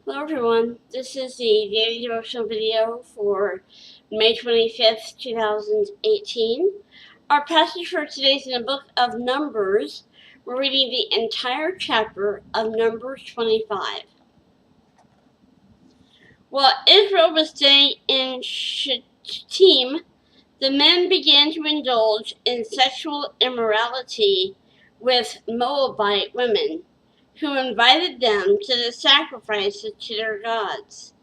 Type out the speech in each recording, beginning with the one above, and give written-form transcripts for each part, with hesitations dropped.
Hello everyone, this is the daily devotional video for May 25th, 2018. Our passage for today is in the book of Numbers. We're reading the entire chapter of Numbers 25. While Israel was staying in Shittim, the men began to indulge in sexual immorality with Moabite women, who invited them to the sacrifices to their gods.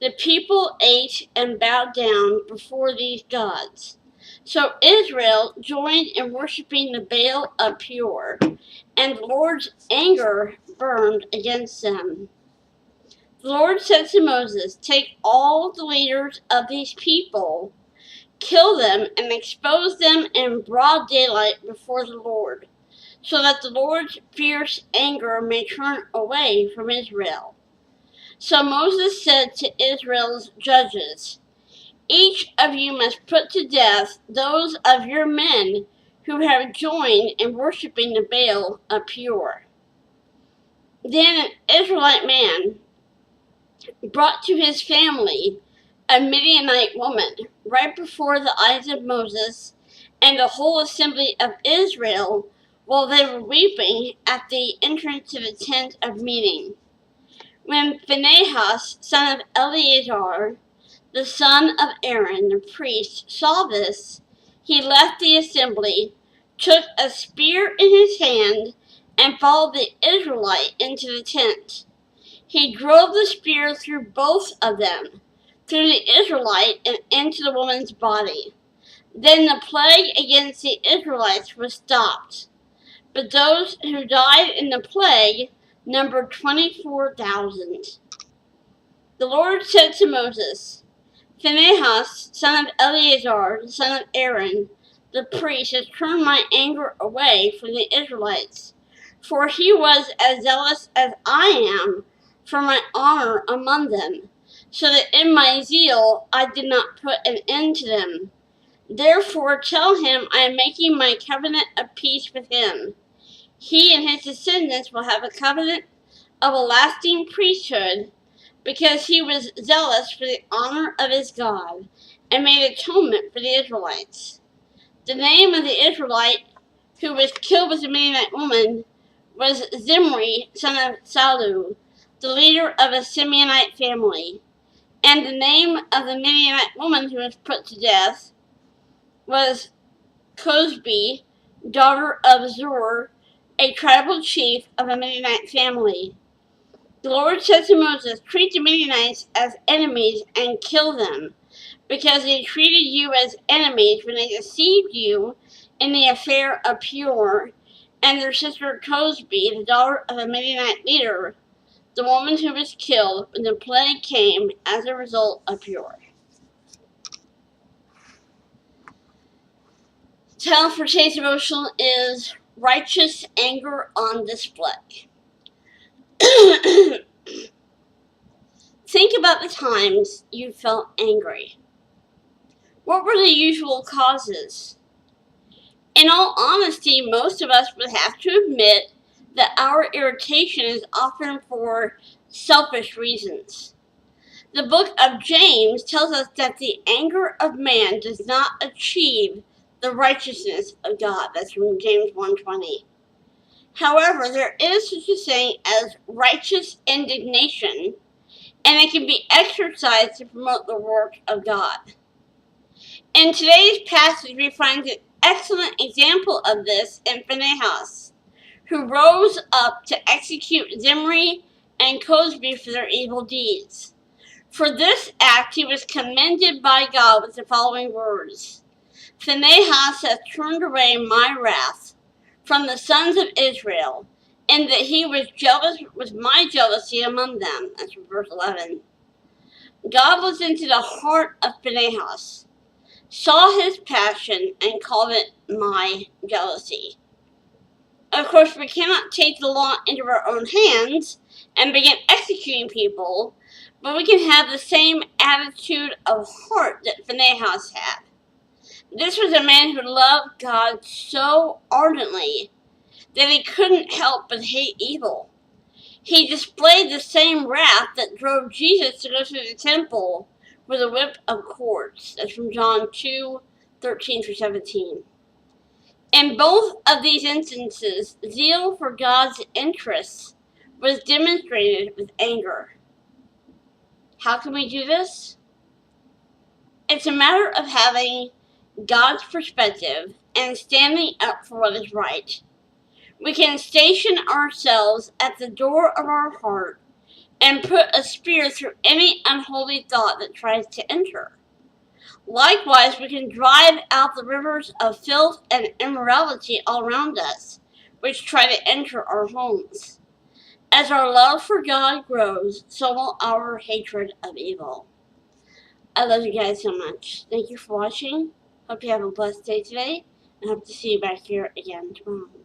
The people ate and bowed down before these gods. So Israel joined in worshiping the Baal of Peor, and the Lord's anger burned against them. The Lord said to Moses, "Take all the leaders of these people, kill them, and expose them in broad daylight before the Lord, so that the Lord's fierce anger may turn away from Israel." So Moses said to Israel's judges, "Each of you must put to death those of your men who have joined in worshiping the Baal of Peor." Then an Israelite man brought to his family a Midianite woman right before the eyes of Moses and the whole assembly of Israel while they were weeping at the entrance to the tent of meeting. When Phinehas, son of Eleazar, the son of Aaron, the priest, saw this, he left the assembly, took a spear in his hand, and followed the Israelite into the tent. He drove the spear through both of them, through the Israelite and into the woman's body. Then the plague against the Israelites was stopped. But those who died in the plague numbered 24,000. The Lord said to Moses, "Phinehas, son of Eleazar, the son of Aaron, the priest, has turned my anger away from the Israelites, for he was as zealous as I am for my honor among them, so that in my zeal I did not put an end to them. Therefore tell him I am making my covenant of peace with him. He and his descendants will have a covenant of a lasting priesthood, because he was zealous for the honor of his God and made atonement for the Israelites." The name of the Israelite who was killed with the Midianite woman was Zimri, son of Salu, the leader of a Simeonite family. And the name of the Midianite woman who was put to death was Cosbi, daughter of Zur, a tribal chief of a Midianite family. The Lord said to Moses, "Treat the Midianites as enemies and kill them, because they treated you as enemies when they deceived you in the affair of Peor, and their sister Cosbi, the daughter of a Midianite leader, the woman who was killed when the plague came as a result of Peor." The title for today's devotional is Righteous Anger on Display. Think about the times you felt angry. What were the usual causes? In all honesty, most of us would have to admit that our irritation is often for selfish reasons. The book of James tells us that the anger of man does not achieve the righteousness of God. That's from James 1:20. However, there is such a thing as righteous indignation, and it can be exercised to promote the work of God. In today's passage, we find an excellent example of this in Phinehas, who rose up to execute Zimri and Cosbi for their evil deeds. For this act, he was commended by God with the following words: "Phinehas has turned away my wrath from the sons of Israel, and that he was jealous with my jealousy among them." That's from verse 11. God was into the heart of Phinehas, saw his passion, and called it my jealousy. Of course, we cannot take the law into our own hands and begin executing people, but we can have the same attitude of heart that Phinehas had. This was a man who loved God so ardently that he couldn't help but hate evil. He displayed the same wrath that drove Jesus to go through the temple with a whip of cords. That's from John 2:13-17. In both of these instances, zeal for God's interests was demonstrated with anger. How can we do this? It's a matter of having God's perspective and standing up for what is right. We can station ourselves at the door of our heart and put a spear through any unholy thought that tries to enter. Likewise, we can drive out the rivers of filth and immorality all around us, which try to enter our homes. As our love for God grows, so will our hatred of evil. I love you guys so much. Thank you for watching. Hope you have a blessed day today, and hope to see you back here again tomorrow.